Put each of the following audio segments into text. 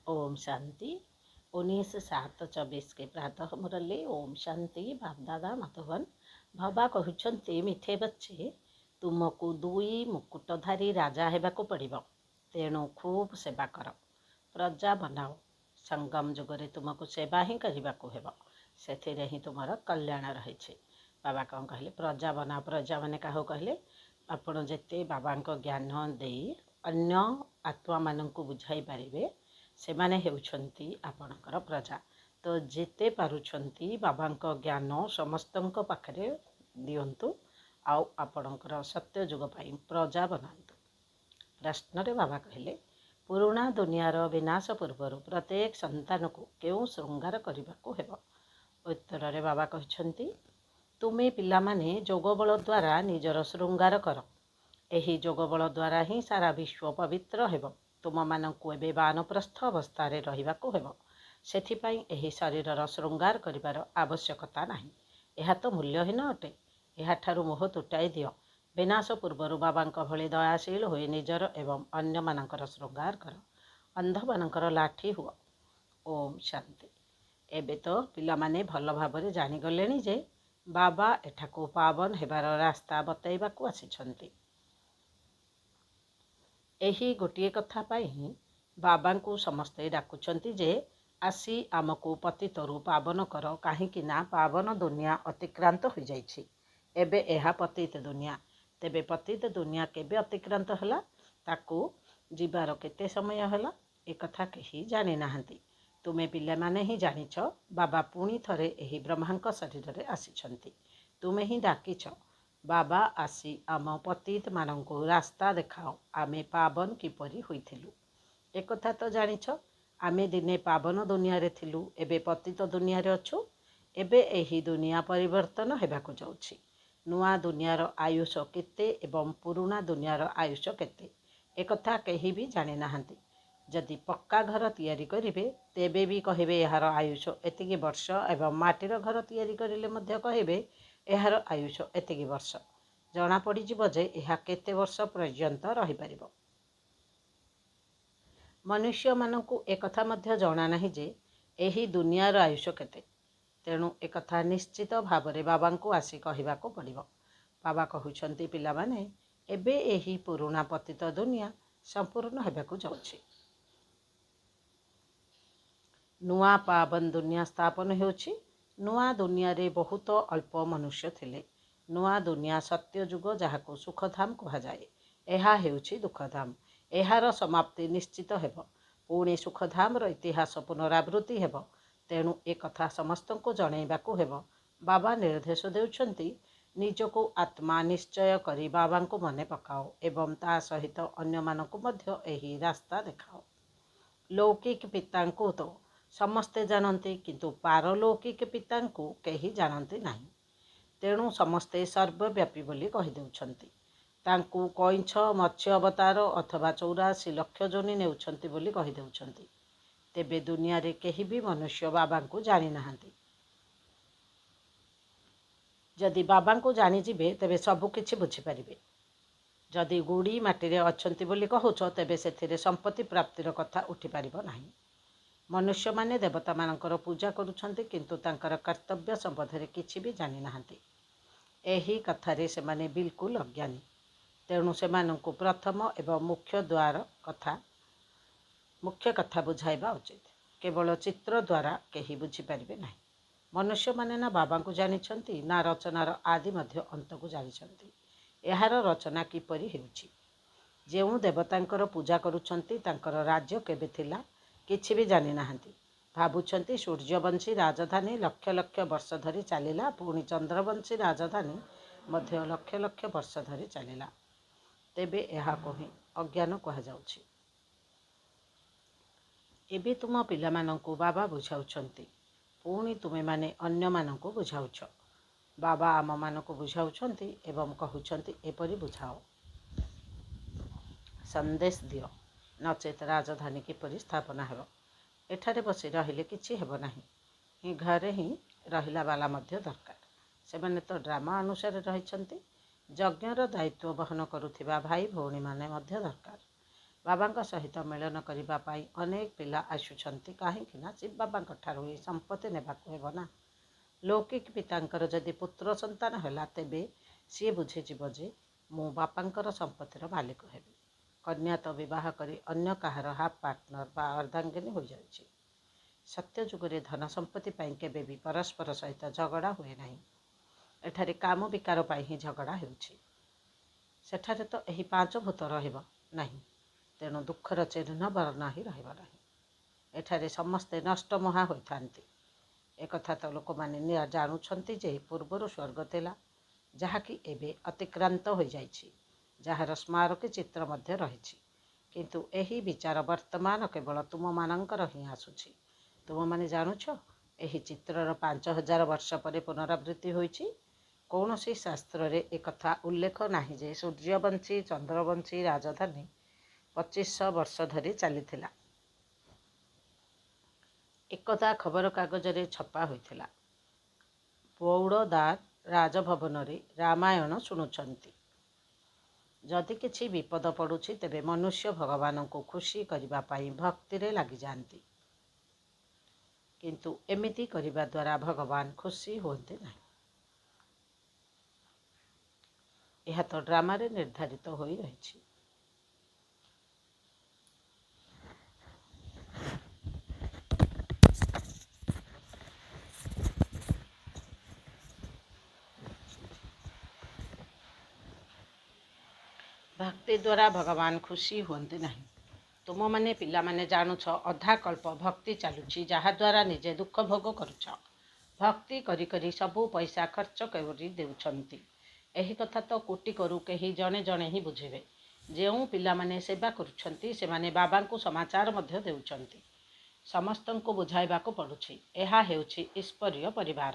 ओम शांति 19/7/24 के प्रातः मुरली। ओम शांति। बापदादा मधुबन। बाबा कहते मिठे बच्चे तुमको दुई मुकुटधारी राजा हेबाकू पड़िबो, तेणु खूब सेवा कर, प्रजा बनाओ। संगम जुगरे तुमको सेवा ही करबाकू हेबो, सेथिरे ही तुमर कल्याण रही। बाबा कौन कहले? प्रजा बनाओ। प्रजा माने काहू कहले? आपण जेते बाबांको ज्ञान दे अन्य आत्मा माननकु बुझाई पारिबे सेमाने हेउछंती आपणकर प्रजा। तो जेते पारुछंती बाबांको ज्ञान समस्तंको पाखरे दियंतु, आउ आपणकर सत्य जुग पाई प्रजा बनांतु। प्रश्न रे बाबा कहले, पुराणा दुनियार विनाश पूर्वर प्रत्येक संतान को केउ श्रृंगार करबाकू हेबो? उत्तर रे बाबा कहछंती, तुमे पिलामाने जोगबल द्वारा निजर श्रृंगार कर। एही जोगबल द्वारा ही सारा विश्व पवित्र हेबो। तुम मानंकु एबे बानप्रस्थ अवस्थारे रहिबाकू हेबो, सेथिपाई एही शरीरर श्रृंगार करिबार आवश्यकता नाही। एहा तो मूल्यहीन अटे। एहाठारु मोह तुटाई दियो। विनाश पूर्वरु बाबांक भଳି दयाशील होई निजर एवं अन्य मानंकर श्रृंगार कर। अंध मानंकर लाठी हुआ। ओम शांति। एबे तो पिलामाने भल भाबरे जानिगलेनी जे बाबा एठाकू पावन हेबार रास्ता बतैबाकू आसिछंती। एही गोटिए कथा पाई ही बाबांकू समस्ते डाकुचंती जे आसी आमको पतितरु पावन कर, काहींकि ना पावन दुनिया अतिक्रांत हो जाइछि। एबे एहा पतित दुनिया। तेबे पतित दुनिया केबे अतिक्रांत हला, ताकू जीवार केते समय हला, ए कथा केही जानि नाहंती। तुमे पिले माने ही जानिछ बाबा पुणी थरे एही ब्रह्मांक शरीर रे आसिछंती। तुमे ही डाकिछ बाबा आसी आम पतित मानंकु रास्ता देखाओ, आमे पावन किपरि होइथिलु। एक कथा तो जानिछ, आमे दिने पावन दुनिया रे थिलु, एबे पतित दुनिया रे अछु। एबे एही दुनिया परिवर्तन हेबाकू जाउछि। नुआ दुनियार आयुष केते एवं पुराणा दुनियार आयुष केते, एक कथा केही भी जानि नाहंती। जदि पक्का घर तैयारी करिवे तेबे भी कहिबे एहार आयुष एतिकी वर्ष, एवं माटीर घर तैयारी करिले मध्य कहिबे एहार आयुष एतिकी वर्ष। जना पड़िजिबो जे एहा केते वर्ष पर्यंत रहि परिबो। मनुष्य मानकु एकथा मध्य जना नाही जे एही दुनियार आयुष केते। तेणु एकथा निश्चित भावरे बाबांकु आसी कहिबाकू पड़िबो। बाबा कहुछंती पिलामाने एबे एही पुराणा पतित दुनिया संपूर्ण हेबाकू जाउछि। नुआ पावन दुनिया स्थापन हेउछि। नुआ दुनिया रे बहुत अल्प मनुष्य थिले। नुआ दुनिया सत्य जुग, जहाकू सुखधाम कहुजाए। एहा हेउछि दुखधाम। एहार समाप्ति निश्चित हेबो। पुणी सुखधाम इतिहास पुनरावृत्ति हेबो। तेणु ए कथा समस्तंको जणैबाकू हेबो। बाबा निर्देश देउछंती, निजको आत्मा निश्चय करी बाबांको मने पकाओ एवं ता सहित अन्य मानकू मध्य एही रास्ता देखाओ। लौकिक पितांको तो समस्ते जानती, किंतु पारलौकिक पितांको केही जानती नाही। तेणु समस्ते सर्वव्यापी बोली कहि देउछंती। तांकू कइंछ मत्स्य अवतार अथवा 84 लक्ष जोनि नेउछंती बोली कहि देउछंती। तेबे दुनिया रे केही भी मनुष्य बाबांकू जानि नाहंती। जदि बाबांकू जानि जिबे तेबे सबु किछि बुझि परिबे। जदि गुड़ी माटी अच्छी बोली कहूछ, तेबे सेथिरे संपत्ति प्राप्तिर कथा उठी पारिबो नाही। मनुष्य माने देवता मानकर पूजा करुछंती, किंतु तांकर कर्तव्य संबंधरे किछि भी जानि नाहंती। एही कथारे सेमाने बिल्कुल अज्ञानी। तेणु सेमानंकु प्रथम एवं मुख्य कथा बुझाइबा उचित। केवल चित्र द्वारा केही बुझी पारिबे नाही। मनुष्य माने ना बाबांकू जानिछंती, ना रचनार आदि मध्य अंतकू जानिछंती। एहार रचना किपरि हेउछि। जेउ देवतांकर पूजा करुछंती तांकर राज्य केबे थिला किछि भी जानि नाहंती। भाबुछंती सूर्यवंशी राजधानी लक्ष लक्ष वर्ष धरी चलिला, पुणी चंद्रवंशी राजधानी मध्य लक्ष लक्ष वर्ष धरी चलिला। तेबे एहाको ही अज्ञान कहुजाउछि। एबे तुम पिलामानंकु बाबा बुझाउछंती, पुणी तुमे माने अन्य मानंकु बुझाउछ। बाबा आम मानकु बुझाउछंती एवं कहुछंती एपरि बुझाओ, संदेश दियो, नचेत राजधानी किपरि स्थापना हेबो। एठारे बसी रहिले किछि हेबो नाही। ही घरे ही रहिला बाला मध्य दरकार। सेमाने तो ड्रामा अनुसार रहिछंती। यज्ञर दायित्व बहन करुथिबा भाई भौणी माने मध्य दरकार। ବାବାଙ୍କ ସହିତ ମିଳନ କରିବା ପାଇଁ ଅନେକ ପିଲା ଆସୁଛନ୍ତି, କାହିଁକି ନା ଶିବ ବାବାଙ୍କ ଠାରୁ ଏହି ସମ୍ପତ୍ତି ନେବାକୁ ହେବ ନା। ଲୌକିକ ପିତାଙ୍କର ଯଦି ପୁତ୍ର ସନ୍ତାନ ହେଲା, ତେବେ ସିଏ ବୁଝିଯିବ ଯେ ମୁଁ ବାପାଙ୍କର ସମ୍ପତ୍ତିର ମାଲିକ ହେବି। କନ୍ୟା ତ ବିବାହ କରି ଅନ୍ୟ କାହାର ହାଫ୍ ପାର୍ଟନର ବା ଅର୍ଦ୍ଧାଙ୍ଗିନୀ ହୋଇଯାଉଛି। ସତ୍ୟ ଯୁଗରେ ଧନ ସମ୍ପତ୍ତି ପାଇଁ କେବେ ବି ପରସ୍ପର ସହିତ ଝଗଡ଼ା ହୁଏ ନାହିଁ। ଏଠାରେ କାମ ବିକାର ପାଇଁ ହିଁ ଝଗଡ଼ା ହେଉଛି। ସେଠାରେ ତ ଏହି 5 ଭୂତ ରହିବ ନାହିଁ, ତେଣୁ ଦୁଃଖର ଚିହ୍ନ ବର୍ଣ୍ଣ ହିଁ ରହିବ ନାହିଁ। ଏଠାରେ ସମସ୍ତେ ନଷ୍ଟମୋହା ହୋଇଥାନ୍ତି। ଏକଥା ତ ଲୋକମାନେ ଜାଣୁଛନ୍ତି ଯେ ପୂର୍ବରୁ ସ୍ୱର୍ଗ ଥିଲା, ଯାହାକି ଏବେ ଅତିକ୍ରାନ୍ତ ହୋଇଯାଇଛି, ଯାହାର ସ୍ମାରକୀ ଚିତ୍ର ମଧ୍ୟ ରହିଛି। କିନ୍ତୁ ଏହି ବିଚାର ବର୍ତ୍ତମାନ କେବଳ ତୁମମାନଙ୍କର ହିଁ ଆସୁଛି। ତୁମମାନେ ଜାଣୁଛ ଏହି ଚିତ୍ରର 5000 ବର୍ଷ ପରେ ପୁନରାବୃତ୍ତି ହୋଇଛି। କୌଣସି ଶାସ୍ତ୍ରରେ ଏକଥା ଉଲ୍ଲେଖ ନାହିଁ ଯେ ସୂର୍ଯ୍ୟବଂଶୀ ଚନ୍ଦ୍ରବଂଶୀ ରାଜଧାନୀ 2500 ବର୍ଷ ଧରି ଚାଲିଥିଲା। ଏକଦା ଖବରକାଗଜରେ ଛପା ହୋଇଥିଲା। ବଉଡ଼ଦାର ରାଜଭବନରେ ରାମାୟଣ ଶୁଣୁଛନ୍ତି। ଯଦି କିଛି ବିପଦ ପଡ଼ୁଛି, ତେବେ ମନୁଷ୍ୟ ଭଗବାନଙ୍କୁ ଖୁସି କରିବା ପାଇଁ ଭକ୍ତିରେ ଲାଗିଯାଆନ୍ତି। କିନ୍ତୁ ଏମିତି କରିବା ଦ୍ୱାରା ଭଗବାନ ଖୁସି ହୁଅନ୍ତି ନାହିଁ। ଏହା ତ ଡ୍ରାମାରେ ନିର୍ଦ୍ଧାରିତ ହୋଇ ରହିଛି। ଭକ୍ତି ଦ୍ୱାରା ଭଗବାନ ଖୁସି ହୁଅନ୍ତି ନାହିଁ। ତୁମମାନେ ପିଲାମାନେ ଜାଣୁଛ ଅଧା କଳ୍ପ ଭକ୍ତି ଚାଲୁଛି, ଯାହାଦ୍ୱାରା ନିଜେ ଦୁଃଖ ଭୋଗ କରୁଛ। ଭକ୍ତି କରି କରି ସବୁ ପଇସା ଖର୍ଚ୍ଚ କରି ଦେଉଛନ୍ତି। ଏହି କଥା ତ କୋଟିକରୁ କେହି ଜଣେ ଜଣେ ହିଁ ବୁଝିବେ। ଯେଉଁ ପିଲାମାନେ ସେବା କରୁଛନ୍ତି, ସେମାନେ ବାବାଙ୍କୁ ସମାଚାର ମଧ୍ୟ ଦେଉଛନ୍ତି। ସମସ୍ତଙ୍କୁ ବୁଝାଇବାକୁ ପଡ଼ୁଛି। ଏହା ହେଉଛି ଈଶ୍ୱରୀୟ ପରିବାର।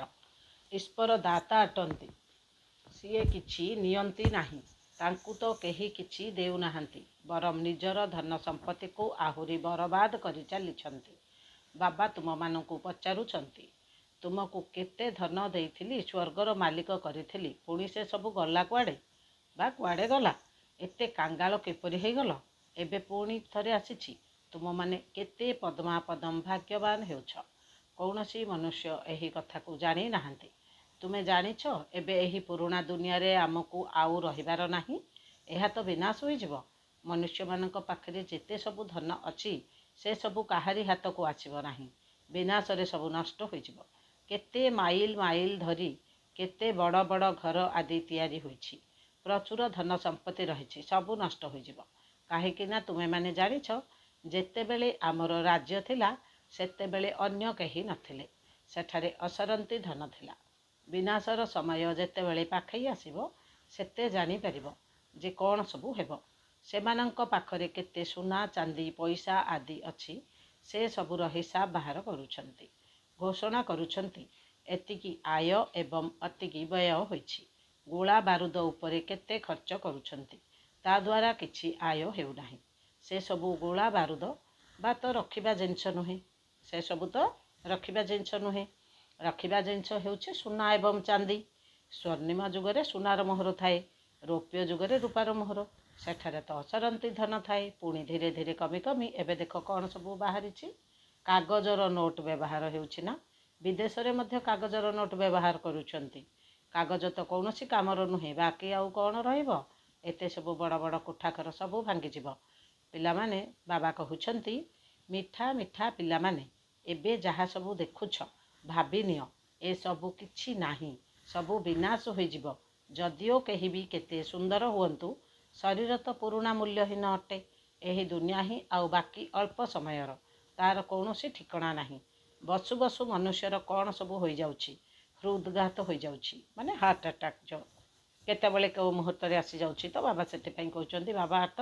ଈଶ୍ୱର ଦାତା ଅଟନ୍ତି। ସିଏ କିଛି ନିଅନ୍ତି ନାହିଁ। ତାଙ୍କୁ ତ କେହି କିଛି ଦେଉନାହାନ୍ତି, ବରଂ ନିଜର ଧନ ସମ୍ପତ୍ତିକୁ ଆହୁରି ବରବାଦ କରି ଚାଲିଛନ୍ତି। ବାବା ତୁମମାନଙ୍କୁ ପଚାରୁଛନ୍ତି, ତୁମକୁ କେତେ ଧନ ଦେଇଥିଲି, ସ୍ୱର୍ଗର ମାଲିକ କରିଥିଲି, ପୁଣି ସେ ସବୁ ଗଲା କୁଆଡ଼େ? ବା କୁଆଡ଼େ ଗଲା? ଏତେ କାଙ୍ଗାଳ କିପରି ହେଇଗଲ? ଏବେ ପୁଣି ଥରେ ଆସିଛି। ତୁମମାନେ କେତେ ପଦ୍ମାପଦମ ଭାଗ୍ୟବାନ ହେଉଛ। କୌଣସି ମନୁଷ୍ୟ ଏହି କଥାକୁ ଜାଣି ନାହାନ୍ତି। ତୁମେ ଜାଣିଛ ଏବେ ଏହି ପୁରୁଣା ଦୁନିଆରେ ଆମକୁ ଆଉ ରହିବାର ନାହିଁ। ଏହା ତ ବିନାଶ ହୋଇଯିବ। ମନୁଷ୍ୟମାନଙ୍କ ପାଖରେ ଯେତେ ସବୁ ଧନ ଅଛି, ସେ ସବୁ କାହାରି ହାତକୁ ଆସିବ ନାହିଁ। ବିନାଶରେ ସବୁ ନଷ୍ଟ ହୋଇଯିବ। କେତେ ମାଇଲ ମାଇଲ ଧରି କେତେ ବଡ଼ ବଡ଼ ଘର ଆଦି ତିଆରି ହୋଇଛି। ପ୍ରଚୁର ଧନ ସମ୍ପତ୍ତି ରହିଛି, ସବୁ ନଷ୍ଟ ହୋଇଯିବ। କାହିଁକି ନା ତୁମେମାନେ ଜାଣିଛ, ଯେତେବେଳେ ଆମର ରାଜ୍ୟ ଥିଲା, ସେତେବେଳେ ଅନ୍ୟ କେହି ନଥିଲେ। ସେଠାରେ ଅସରନ୍ତି ଧନ ଥିଲା। ବିନାଶର ସମୟ ଯେତେବେଳେ ପାଖେଇ ଆସିବ, ସେତେ ଜାଣିପାରିବ ଯେ କ'ଣ ସବୁ ହେବ। ସେମାନଙ୍କ ପାଖରେ କେତେ ସୁନା ଚାନ୍ଦି ପଇସା ଆଦି ଅଛି, ସେ ସବୁର ହିସାବ ବାହାର କରୁଛନ୍ତି। ଘୋଷଣା କରୁଛନ୍ତି, ଏତିକି ଆୟ ଏବଂ ଏତିକି ବ୍ୟୟ ହୋଇଛି। ଗୋଳା ବାରୁଦ ଉପରେ କେତେ ଖର୍ଚ୍ଚ କରୁଛନ୍ତି, ତା ଦ୍ୱାରା କିଛି ଆୟ ହେଉନାହିଁ। ସେ ସବୁ ଗୋଳା ବାରୁଦ ବା ତ ରଖିବା ଜିନିଷ ନୁହେଁ। ସେସବୁ ତ ରଖିବା ଜିନିଷ ନୁହେଁ। ରଖିବା ଜିନିଷ ହେଉଛି ସୁନା ଏବଂ ଚାନ୍ଦି। ସ୍ୱର୍ଣ୍ଣିମ ଯୁଗରେ ସୁନାର ମୋହର ଥାଏ, ରୌପ୍ୟ ଯୁଗରେ ରୂପାର ମୋହର। ସେଠାରେ ତ ଅସରନ୍ତି ଧନ ଥାଏ। ପୁଣି ଧୀରେ ଧୀରେ କମି କମି ଏବେ ଦେଖ କ'ଣ ସବୁ ବାହାରିଛି। କାଗଜର ନୋଟ୍ ବ୍ୟବହାର ହେଉଛି ନା। ବିଦେଶରେ ମଧ୍ୟ କାଗଜର ନୋଟ୍ ବ୍ୟବହାର କରୁଛନ୍ତି। କାଗଜ ତ କୌଣସି କାମର ନୁହେଁ, ବାକି ଆଉ କ'ଣ ରହିବ? ଏତେ ସବୁ ବଡ଼ ବଡ଼ କୋଠାଘର ସବୁ ଭାଙ୍ଗିଯିବ। ପିଲାମାନେ, ବାବା କହୁଛନ୍ତି, ମିଠା ମିଠା ପିଲାମାନେ, ଏବେ ଯାହା ସବୁ ଦେଖୁଛ, ଭାବିନିଅ ଏସବୁ କିଛି ନାହିଁ, ସବୁ ବିନାଶ ହୋଇଯିବ। ଯଦିଓ କେହି ବି କେତେ ସୁନ୍ଦର ହୁଅନ୍ତୁ, ଶରୀର ତ ପୁରୁଣା ମୂଲ୍ୟହୀନ ଅଟେ। ଏହି ଦୁନିଆ ହିଁ ଆଉ ବାକି ଅଳ୍ପ ସମୟର, ତାର କୌଣସି ଠିକଣା ନାହିଁ। ବସୁ ବସୁ ମନୁଷ୍ୟର କ'ଣ ସବୁ ହୋଇଯାଉଛି। ହୃଦଘାତ ହୋଇଯାଉଛି, ମାନେ ହାର୍ଟ ଆଟାକ୍ କେତେବେଳେ କେଉଁ ମୁହୂର୍ତ୍ତରେ ଆସିଯାଉଛି। ତ ବାବା ସେଥିପାଇଁ କହୁଛନ୍ତି, ବାବା ତ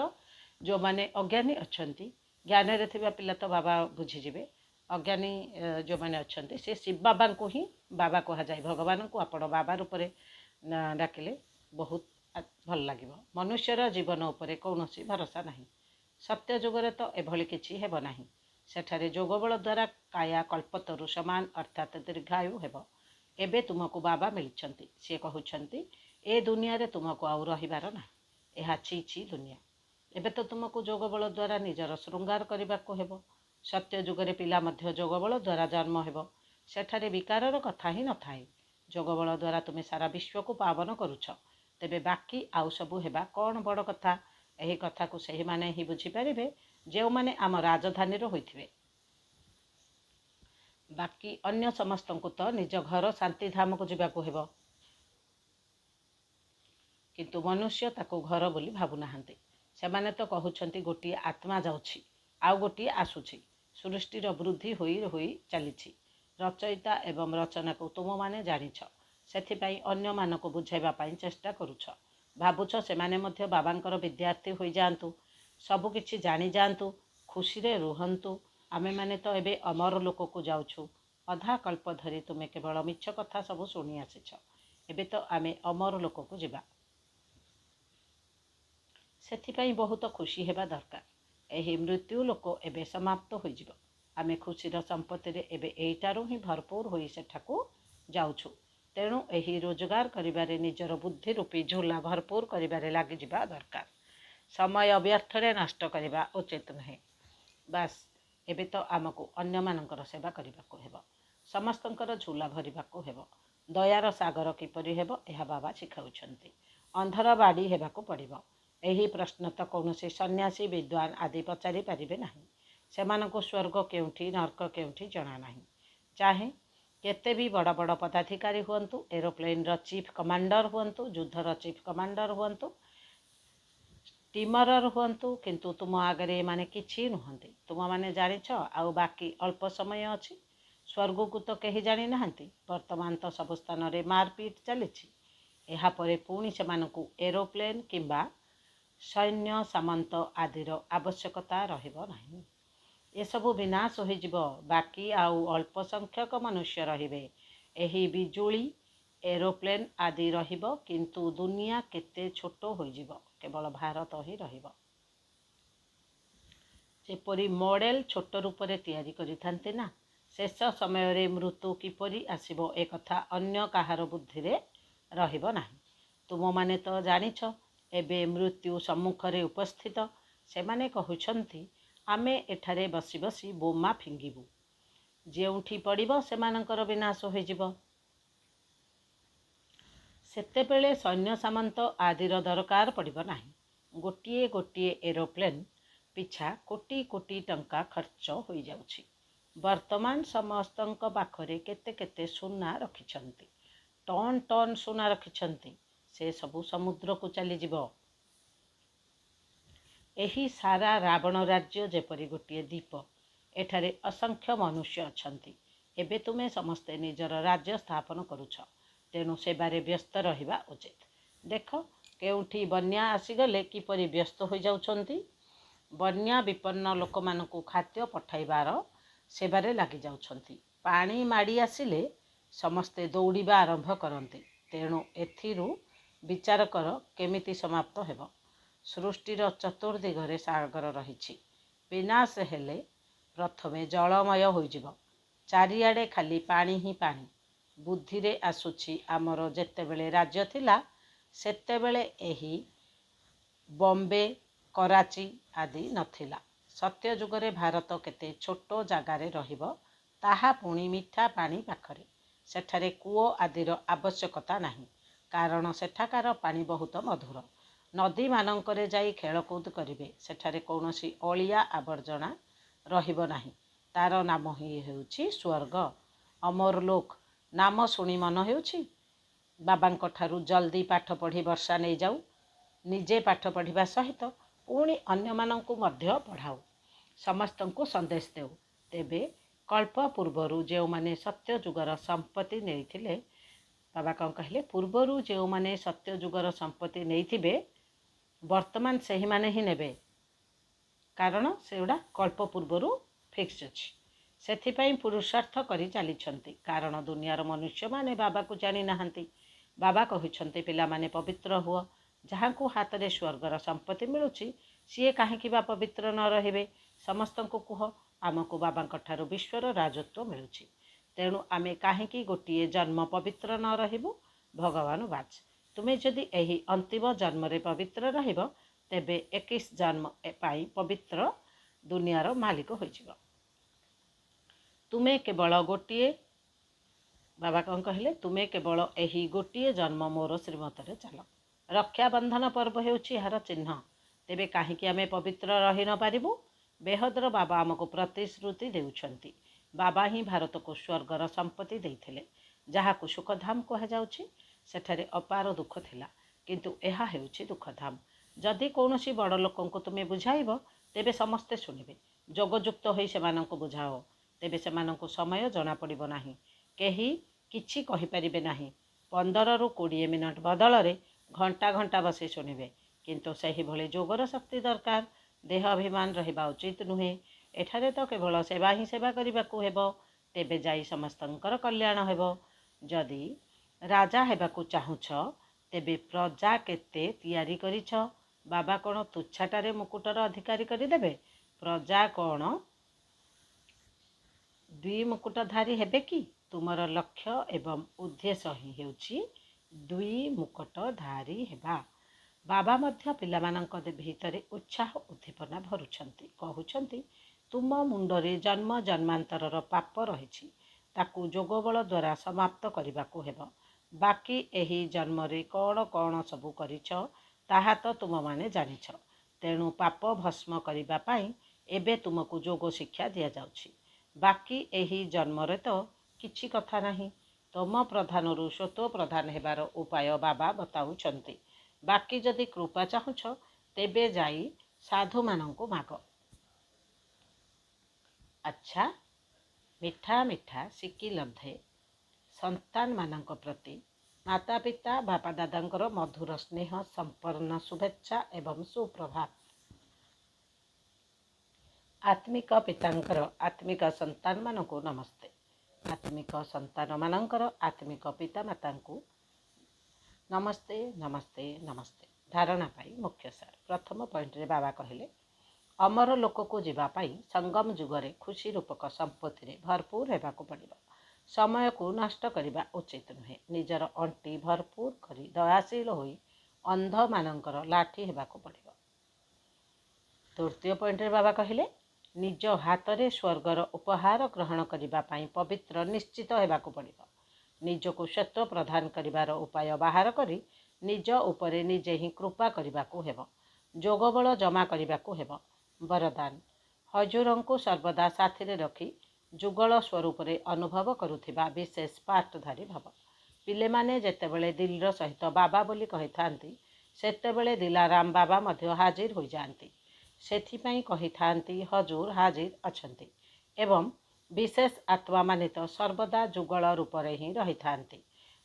ଯେଉଁମାନେ ଅଜ୍ଞାନୀ ଅଛନ୍ତି, ଜ୍ଞାନରେ ଥିବା ପିଲା ତ ବାବା ବୁଝିଯିବେ। ଅଜ୍ଞାନୀ ଯେଉଁମାନେ ଅଛନ୍ତି, ସେ ଶିବ ବାବାଙ୍କୁ ହିଁ ବାବା କୁହାଯାଏ। ଭଗବାନଙ୍କୁ ଆପଣ ବାବା ରୂପରେ ଡାକିଲେ ବହୁତ ଭଲ ଲାଗିବ। ମନୁଷ୍ୟର ଜୀବନ ଉପରେ କୌଣସି ଭରସା ନାହିଁ। ସତ୍ୟ ଯୁଗରେ ତ ଏଭଳି କିଛି ହେବ ନାହିଁ। ସେଠାରେ ଯୋଗବଳ ଦ୍ୱାରା କାୟା କଳ୍ପତରୁ ସମାନ, ଅର୍ଥାତ୍ ଦୀର୍ଘାୟୁ ହେବ। ଏବେ ତୁମକୁ ବାବା ମିଳିଛନ୍ତି। ସିଏ କହୁଛନ୍ତି, ଏ ଦୁନିଆରେ ତୁମକୁ ଆଉ ରହିବାର ନାହିଁ। ଏହା ଛି ଛି ଦୁନିଆ। ଏବେ ତ ତୁମକୁ ଯୋଗ ବଳ ଦ୍ୱାରା ନିଜର ଶୃଙ୍ଗାର କରିବାକୁ ହେବ। ସତ୍ୟ ଯୁଗରେ ପିଲା ମଧ୍ୟ ଯୋଗ ବଳ ଦ୍ୱାରା ଜନ୍ମ ହେବ। ସେଠାରେ ବିକାରର କଥା ହିଁ ନଥାଏ। ଯୋଗ ବଳ ଦ୍ୱାରା ତୁମେ ସାରା ବିଶ୍ୱକୁ ପାବନ କରୁଛ। ତେବେ ବାକି ଆଉ ସବୁ ହେବା କ'ଣ ବଡ଼ କଥା? ଏହି କଥାକୁ ସେହିମାନେ ହିଁ ବୁଝିପାରିବେ ଯେଉଁମାନେ ଆମ ରାଜଧାନୀର ହୋଇଥିବେ। ବାକି ଅନ୍ୟ ସମସ୍ତଙ୍କୁ ତ ନିଜ ଘର ଶାନ୍ତିଧାମକୁ ଯିବାକୁ ହେବ। କିନ୍ତୁ ମନୁଷ୍ୟ ତାକୁ ଘର ବୋଲି ଭାବୁନାହାନ୍ତି। ସେମାନେ ତ କହୁଛନ୍ତି ଗୋଟିଏ ଆତ୍ମା ଯାଉଛି, ଆଉ ଗୋଟିଏ ଆସୁଛି। ସୃଷ୍ଟିର ବୃଦ୍ଧି ହୋଇ ହୋଇ ଚାଲିଛି। ରଚୟିତା ଏବଂ ରଚନାକୁ ତୁମମାନେ ଜାଣିଛ। ସେଥିପାଇଁ ଅନ୍ୟମାନଙ୍କୁ ବୁଝାଇବା ପାଇଁ ଚେଷ୍ଟା କରୁଛ। ଭାବୁଛ ସେମାନେ ମଧ୍ୟ ବାବାଙ୍କର ବିଦ୍ୟାର୍ଥୀ ହୋଇଯାଆନ୍ତୁ, ସବୁକିଛି ଜାଣିଯାଆନ୍ତୁ, ଖୁସିରେ ରୁହନ୍ତୁ। ଆମେମାନେ ତ ଏବେ ଅମର ଲୋକକୁ ଯାଉଛୁ। ଅଧା କଳ୍ପ ଧରି ତୁମେ କେବଳ ମିଛ କଥା ସବୁ ଶୁଣି ଆସିଛ। ଏବେ ତ ଆମେ ଅମର ଲୋକକୁ ଯିବା। ସେଥିପାଇଁ ବହୁତ ଖୁସି ହେବା ଦରକାର। ଏହି ମୃତ୍ୟୁ ଲୋକ ଏବେ ସମାପ୍ତ ହୋଇଯିବ। ଆମେ ଖୁସିର ସମ୍ପତ୍ତିରେ ଏବେ ଏଇଟାରୁ ହିଁ ଭରପୁର ହୋଇ ସେଠାକୁ ଯାଉଛୁ। ତେଣୁ ଏହି ରୋଜଗାର କରିବାରେ ନିଜର ବୁଦ୍ଧି ରୂପୀ ଝୋଲା ଭରପୁର କରିବାରେ ଲାଗିଯିବା ଦରକାର। ସମୟ ବ୍ୟର୍ଥରେ ନଷ୍ଟ କରିବା ଉଚିତ ନୁହେଁ। ବାସ୍, ଏବେ ତ ଆମକୁ ଅନ୍ୟମାନଙ୍କର ସେବା କରିବାକୁ ହେବ। ସମସ୍ତଙ୍କର ଝୋଲା ଭରିବାକୁ ହେବ। ଦୟାର ସାଗର କିପରି ହେବ ଏହା ବାବା ଶିଖାଉଛନ୍ତି। ଅନ୍ଧର ବାଡ଼ି ହେବାକୁ ପଡ଼ିବ। ଏହି ପ୍ରଶ୍ନ ତ କୌଣସି ସନ୍ନ୍ୟାସୀ ବିଦ୍ୱାନ ଆଦି ପଚାରି ପାରିବେ ନାହିଁ। ସେମାନଙ୍କୁ ସ୍ୱର୍ଗ କେଉଁଠି ନର୍କ କେଉଁଠି ଜଣା ନାହିଁ। ଚାହେଁ କେତେ ବି ବଡ଼ ବଡ଼ ପଦାଧିକାରୀ ହୁଅନ୍ତୁ, ଏରୋପ୍ଲେନ୍ର ଚିଫ୍ କମାଣ୍ଡର ହୁଅନ୍ତୁ, ଯୁଦ୍ଧର ଚିଫ୍ କମାଣ୍ଡର ହୁଅନ୍ତୁ, ଷ୍ଟିମରର ହୁଅନ୍ତୁ, କିନ୍ତୁ ତୁମ ଆଗରେ ଏମାନେ କିଛି ନୁହନ୍ତି। ତୁମମାନେ ଜାଣିଛ ଆଉ ବାକି ଅଳ୍ପ ସମୟ ଅଛି। ସ୍ୱର୍ଗକୁ ତ କେହି ଜାଣିନାହାନ୍ତି। ବର୍ତ୍ତମାନ ତ ସବୁ ସ୍ଥାନରେ ମାରପିଟ୍ ଚାଲିଛି। ଏହାପରେ ପୁଣି ସେମାନଙ୍କୁ ଏରୋପ୍ଲେନ୍ କିମ୍ବା ସୈନ୍ୟ ସାମନ୍ତ ଆଦିର ଆବଶ୍ୟକତା ରହିବ ନାହିଁ। ଏସବୁ ବିନାଶ ହୋଇଯିବ। ବାକି ଆଉ ଅଳ୍ପ ସଂଖ୍ୟକ ମନୁଷ୍ୟ ରହିବେ। ଏହି ବିଜୁଳି ଏରୋପ୍ଲେନ୍ ଆଦି ରହିବ, କିନ୍ତୁ ଦୁନିଆ କେତେ ଛୋଟ ହୋଇଯିବ। କେବଳ ଭାରତ ହିଁ ରହିବ। ଯେପରି ମଡେଲ ଛୋଟ ରୂପରେ ତିଆରି କରିଥାନ୍ତି ନା, ଶେଷ ସମୟରେ ମୃତ୍ୟୁ କିପରି ଆସିବ ଏକଥା ଅନ୍ୟ କାହାର ବୁଦ୍ଧିରେ ରହିବ ନାହିଁ। ତୁମମାନେ ତ ଜାଣିଛ ଏବେ ମୃତ୍ୟୁ ସମ୍ମୁଖରେ ଉପସ୍ଥିତ। ସେମାନେ କହୁଛନ୍ତି ଆମେ ଏଠାରେ ବସି ବସି ବୋମା ଫିଙ୍ଗିବୁ। ଯେଉଁଠି ପଡ଼ିବ ସେମାନଙ୍କର ବିନାଶ ହୋଇଯିବ। ସେତେବେଳେ ସୈନ୍ୟ ସାମନ୍ତ ଆଦିର ଦରକାର ପଡ଼ିବ ନାହିଁ। ଗୋଟିଏ ଗୋଟିଏ ଏରୋପ୍ଲେନ୍ ପିଛା କୋଟି କୋଟି ଟଙ୍କା ଖର୍ଚ୍ଚ ହୋଇଯାଉଛି। ବର୍ତ୍ତମାନ ସମସ୍ତଙ୍କ ପାଖରେ କେତେ କେତେ ସୁନା ରଖିଛନ୍ତି। ଟନ୍ ଟନ୍ ସୁନା ରଖିଛନ୍ତି। ସେ ସବୁ ସମୁଦ୍ରକୁ ଚାଲିଯିବ। ଏହି ସାରା ରାବଣ ରାଜ୍ୟ ଯେପରି ଗୋଟିଏ ଦ୍ୱୀପ। ଏଠାରେ ଅସଂଖ୍ୟ ମନୁଷ୍ୟ ଅଛନ୍ତି। ଏବେ ତୁମେ ସମସ୍ତେ ନିଜର ରାଜ୍ୟ ସ୍ଥାପନ କରୁଛ। ତେଣୁ ସେବାରେ ବ୍ୟସ୍ତ ରହିବା ଉଚିତ। ଦେଖ କେଉଁଠି ବନ୍ୟା ଆସିଗଲେ କିପରି ବ୍ୟସ୍ତ ହୋଇଯାଉଛନ୍ତି। ବନ୍ୟା ବିପନ୍ନ ଲୋକମାନଙ୍କୁ ଖାଦ୍ୟ ପଠାଇବାର ସେବାରେ ଲାଗିଯାଉଛନ୍ତି। ପାଣି ମାଡ଼ି ଆସିଲେ ସମସ୍ତେ ଦୌଡ଼ିବା ଆରମ୍ଭ କରନ୍ତି। ତେଣୁ ଏଥିରୁ ବିଚାର କର କେମିତି ସମାପ୍ତ ହେବ। ସୃଷ୍ଟିର ଚତୁର୍ଦିଗରେ ସାଗର ରହିଛି। ବିନାଶ ହେଲେ ପ୍ରଥମେ ଜଳମୟ ହୋଇଯିବ। ଚାରିଆଡ଼େ ଖାଲି ପାଣି ହିଁ ପାଣି। ବୁଦ୍ଧିରେ ଆସୁଛି ଆମର ଯେତେବେଳେ ରାଜ୍ୟ ଥିଲା ସେତେବେଳେ ଏହି ବମ୍ବେ, କରାଚି ଆଦି ନଥିଲା। ସତ୍ୟ ଯୁଗରେ ଭାରତ କେତେ ଛୋଟ ଜାଗାରେ ରହିବ, ତାହା ପୁଣି ମିଠା ପାଣି ପାଖରେ। ସେଠାରେ କୂଅ ଆଦିର ଆବଶ୍ୟକତା ନାହିଁ, କାରଣ ସେଠାକାର ପାଣି ବହୁତ ମଧୁର। ନଦୀମାନଙ୍କରେ ଯାଇ ଖେଳକୁଦ କରିବେ। ସେଠାରେ କୌଣସି ଅଳିଆ ଆବର୍ଜନା ରହିବ ନାହିଁ। ତାର ନାମ ହିଁ ହେଉଛି ସ୍ୱର୍ଗ। ଅମରଲୋକ ନାମ ଶୁଣି ମନ ହେଉଛି। ବାବାଙ୍କ ଠାରୁ ଜଲ୍ଦି ପାଠ ପଢ଼ି ବର୍ଷା ନେଇଯାଉ। ନିଜେ ପାଠ ପଢ଼ିବା ସହିତ ପୁଣି ଅନ୍ୟମାନଙ୍କୁ ମଧ୍ୟ ପଢ଼ାଉ। ସମସ୍ତଙ୍କୁ ସନ୍ଦେଶ ଦେଉ। ତେବେ କଳ୍ପ ପୂର୍ବରୁ ଯେଉଁମାନେ ସତ୍ୟ ଯୁଗର ସମ୍ପତ୍ତି ନେଇଥିଲେ, ବାବା କ'ଣ କହିଲେ, ପୂର୍ବରୁ ଯେଉଁମାନେ ସତ୍ୟ ଯୁଗର ସମ୍ପତ୍ତି ନେଇଥିବେ ବର୍ତ୍ତମାନ ସେହିମାନେ ହିଁ ନେବେ, କାରଣ ସେଗୁଡ଼ା କଳ୍ପ ପୂର୍ବରୁ ଫିକ୍ସ ଅଛି। ସେଥିପାଇଁ ପୁରୁଷାର୍ଥ କରି ଚାଲିଛନ୍ତି, କାରଣ ଦୁନିଆର ମନୁଷ୍ୟମାନେ ବାବାକୁ ଜାଣିନାହାନ୍ତି। ବାବା କହୁଛନ୍ତି ପିଲାମାନେ ପବିତ୍ର ହୁଅ। ଯାହାଙ୍କୁ ହାତରେ ସ୍ୱର୍ଗର ସମ୍ପତ୍ତି ମିଳୁଛି ସିଏ କାହିଁକି ବା ପବିତ୍ର ନ ରହିବେ। ସମସ୍ତଙ୍କୁ କୁହ ଆମକୁ ବାବାଙ୍କ ଠାରୁ ବିଶ୍ୱର ରାଜତ୍ୱ ମିଳୁଛି। ତେଣୁ ଆମେ କାହିଁକି ଗୋଟିଏ ଜନ୍ମ ପବିତ୍ର ନ ରହିବୁ। ଭଗବାନ ବାଚ ତୁମେ ଯଦି ଏହି ଅନ୍ତିମ ଜନ୍ମରେ ପବିତ୍ର ରହିବ ତେବେ 21 ଜନ୍ମ ପାଇଁ ପବିତ୍ର ଦୁନିଆର ମାଲିକ ହୋଇଯିବ। ତୁମେ କେବଳ ଗୋଟିଏ, ବାବା କ'ଣ କହିଲେ, ତୁମେ କେବଳ ଏହି ଗୋଟିଏ ଜନ୍ମ ମୋର ଶ୍ରୀମତରେ ଚାଲ। ରକ୍ଷାବନ୍ଧନ ପର୍ବ ହେଉଛି ଏହାର ଚିହ୍ନ। ତେବେ କାହିଁକି ଆମେ ପବିତ୍ର ରହି ନପାରିବୁ? ବେହଦର ବାବା ଆମକୁ ପ୍ରତିଶ୍ରୁତି ଦେଉଛନ୍ତି। ବାବା ହିଁ ଭାରତକୁ ସ୍ୱର୍ଗର ସମ୍ପତ୍ତି ଦେଇଥିଲେ, ଯାହାକୁ ସୁଖଧାମ କୁହାଯାଉଛି। ସେଠାରେ ଅପାର ଦୁଃଖ ଥିଲା, କିନ୍ତୁ ଏହା ହେଉଛି ଦୁଃଖଧାମ। ଯଦି କୌଣସି ବଡ଼ ଲୋକଙ୍କୁ ତୁମେ ବୁଝାଇବ, ତେବେ ସମସ୍ତେ ଶୁଣିବେ। ଯୋଗଯୁକ୍ତ ହୋଇ ସେମାନଙ୍କୁ ବୁଝାଅ, ତେବେ ସେମାନଙ୍କୁ ସମୟ ଜଣାପଡ଼ିବ ନାହିଁ। କେହି କିଛି କହିପାରିବେ ନାହିଁ। 15ରୁ 20 ମିନିଟ୍ ବଦଳରେ ଘଣ୍ଟା ଘଣ୍ଟା ବସି ଶୁଣିବେ। କିନ୍ତୁ ସେହିଭଳି ଯୋଗର ଶକ୍ତି ଦରକାର। ଦେହ ଅଭିମାନ ରହିବା ଉଚିତ ନୁହେଁ। ଏଠାରେ ତ କେବଳ ସେବା ହିଁ ସେବା କରିବାକୁ ହେବ। ତେବେ ଯାଇ ସମସ୍ତଙ୍କର କଲ୍ୟାଣ ହେବ। ଯଦି ରାଜା ହେବାକୁ ଚାହୁଁଛ, ତେବେ ପ୍ରଜା କେତେ ତିଆରି କରିଛ? ବାବା କ'ଣ ତୁଚ୍ଛାଟାରେ ମୁକୁଟର ଅଧିକାରୀ କରିଦେବେ? ପ୍ରଜା କ'ଣ 2 ମୁକୁଟଧାରୀ ହେବେ କି? ତୁମର ଲକ୍ଷ୍ୟ ଏବଂ ଉଦ୍ଦେଶ୍ୟ ହିଁ ହେଉଛି 2 ମୁକୁଟଧାରୀ ହେବା। ବାବା ମଧ୍ୟ ପିଲାମାନଙ୍କ ଭିତରେ ଉତ୍ସାହ ଉଦ୍ଦୀପନା ଭରୁଛନ୍ତି। କହୁଛନ୍ତି, ତୁମ ମୁଣ୍ଡରେ ଜନ୍ମ ଜନ୍ମାନ୍ତରର ପାପ ରହିଛି, ତାକୁ ଯୋଗବଳ ଦ୍ୱାରା ସମାପ୍ତ କରିବାକୁ ହେବ। ବାକି ଏହି ଜନ୍ମରେ କ'ଣ କ'ଣ ସବୁ କରିଛ, ତାହା ତ ତୁମମାନେ ଜାଣିଛ। ତେଣୁ ପାପ ଭସ୍ମ କରିବା ପାଇଁ ଏବେ ତୁମକୁ ଯୋଗ ଶିକ୍ଷା ଦିଆଯାଉଛି। ବାକି ଏହି ଜନ୍ମରେ ତ କିଛି କଥା ନାହିଁ। ତମ ପ୍ରଧାନରୁ ସ୍ୱତଃ ପ୍ରଧାନ ହେବାର ଉପାୟ ବାବା ବତାଉଛନ୍ତି। ବାକି ଯଦି କୃପା ଚାହୁଁଛ, ତେବେ ଯାଇ ସାଧୁମାନଙ୍କୁ ମାଗ। ଆଚ୍ଛା, ମିଠା ମିଠା ସିକି ଲବ୍ଧେ। ସନ୍ତାନମାନଙ୍କ ପ୍ରତି ମାତା ପିତା ବାପା ଦାଦାଙ୍କର ମଧୁର ସ୍ନେହ ସମ୍ପନ୍ନ ଶୁଭେଚ୍ଛା ଏବଂ ସୁପ୍ରଭାତ। ଆତ୍ମିକ ପିତାଙ୍କର ଆତ୍ମିକ ସନ୍ତାନମାନଙ୍କୁ ନମସ୍ତେ। ଆତ୍ମିକ ସନ୍ତାନମାନଙ୍କର ଆତ୍ମିକ ପିତାମାତାଙ୍କୁ ନମସ୍ତେ ନମସ୍ତେ ନମସ୍ତେ। ଧାରଣା ପାଇଁ ମୁଖ୍ୟ ସାର। ପ୍ରଥମ ପଏଣ୍ଟରେ ବାବା କହିଲେ, ଅମର ଲୋକକୁ ଯିବା ପାଇଁ ସଙ୍ଗମ ଯୁଗରେ ଖୁସି ରୂପକ ସମ୍ପତ୍ତିରେ ଭରପୁର ହେବାକୁ ପଡ଼ିବ। ସମୟକୁ ନଷ୍ଟ କରିବା ଉଚିତ ନୁହେଁ। ନିଜର ଅଣ୍ଟି ଭରପୁର କରି ଦୟାଶୀଳ ହୋଇ ଅନ୍ଧମାନଙ୍କର ଲାଠି ହେବାକୁ ପଡ଼ିବ। ତୃତୀୟ ପଏଣ୍ଟରେ ବାବା କହିଲେ, ନିଜ ହାତରେ ସ୍ୱର୍ଗର ଉପହାର ଗ୍ରହଣ କରିବା ପାଇଁ ପବିତ୍ର ନିଶ୍ଚିତ ହେବାକୁ ପଡ଼ିବ। ନିଜକୁ ଶ୍ଵେତ ପ୍ରଦାନ କରିବାର ଉପାୟ ବାହାର କରି ନିଜ ଉପରେ ନିଜେ ହିଁ କୃପା କରିବାକୁ ହେବ। ଯୋଗବଳ ଜମା କରିବାକୁ ହେବ। ବରଦାନ, ହଜୁରଙ୍କୁ ସର୍ବଦା ସାଥିରେ ରଖି ଯୁଗଳ ସ୍ୱରୂପରେ ଅନୁଭବ କରୁଥିବା ବିଶେଷ ପାଠଧାରୀ ଭାବ। ପିଲେମାନେ ଯେତେବେଳେ ଦିଲ୍ର ସହିତ ବାବା ବୋଲି କହିଥାନ୍ତି, ସେତେବେଳେ ଦିଲାରାମ ବାବା ମଧ୍ୟ ହାଜିର ହୋଇଯାଆନ୍ତି। ସେଥିପାଇଁ କହିଥାନ୍ତି, ହଜୁର ହାଜିର ଅଛନ୍ତି। ଏବଂ ବିଶେଷ ଆତ୍ମାମାନେ ତ ସର୍ବଦା ଯୁଗଳ ରୂପରେ ହିଁ ରହିଥାନ୍ତି।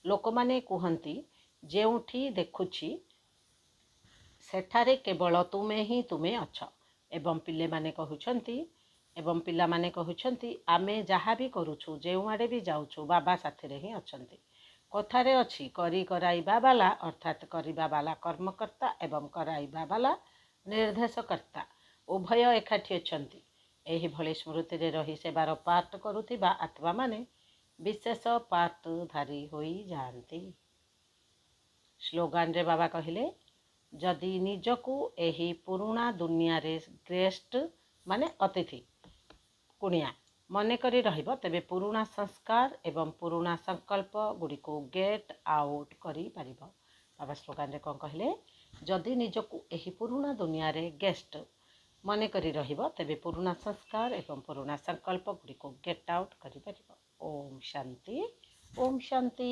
ଲୋକମାନେ କୁହନ୍ତି, ଯେଉଁଠି ଦେଖୁଛି ସେଠାରେ କେବଳ ତୁମେ ହିଁ ତୁମେ ଅଛ। ଏବଂ ପିଲାମାନେ କହୁଛନ୍ତି, ଆମେ ଯାହା ବି କରୁଛୁ, ଯେଉଁଆଡ଼େ ବି ଯାଉଛୁ, ବାବା ସାଥିରେ ହିଁ ଅଛନ୍ତି। କଥାରେ ଅଛି, କରି କରାଇବା ବାଲା ଅର୍ଥାତ୍ କରିବା ବାଲା କର୍ମକର୍ତ୍ତା ଏବଂ କରାଇବା ବାଲା ନିର୍ଦ୍ଦେଶକର୍ତ୍ତା ଉଭୟ ଏକାଠି ଅଛନ୍ତି। ଏହିଭଳି ସ୍ମୃତିରେ ରହି ସେବାର ପାଠ କରୁଥିବା ଆତ୍ମାମାନେ ବିଶେଷ ପାଠଧାରୀ ହୋଇଯାଆନ୍ତି। ସ୍ଲୋଗାନରେ ବାବା କହିଲେ, ଯଦି ନିଜକୁ ଏହି ପୁରୁଣା ଦୁନିଆରେ ଗେଷ୍ଟ ଅତିଥି କୁଣିଆ ମନେକରି ରହିବ, ତେବେ ପୁରୁଣା ସଂସ୍କାର ଏବଂ ପୁରୁଣା ସଂକଳ୍ପ ଗୁଡ଼ିକୁ ଗେଟ୍ ଆଉଟ୍ କରିପାରିବ। ବାବା ସ୍ଲୋଗାନରେ କ'ଣ କହିଲେ, ଯଦି ନିଜକୁ ଏହି ପୁରୁଣା ଦୁନିଆରେ ଗେଷ୍ଟ ମନେକରି ରହିବ, ତେବେ ପୁରୁଣା ସଂସ୍କାର ଏବଂ ପୁରୁଣା ସଂକଳ୍ପ ଗୁଡ଼ିକୁ ଗେଟ୍ ଆଉଟ୍ କରିପାରିବ। ଓମ୍ ଶାନ୍ତି, ଓମ୍ ଶାନ୍ତି।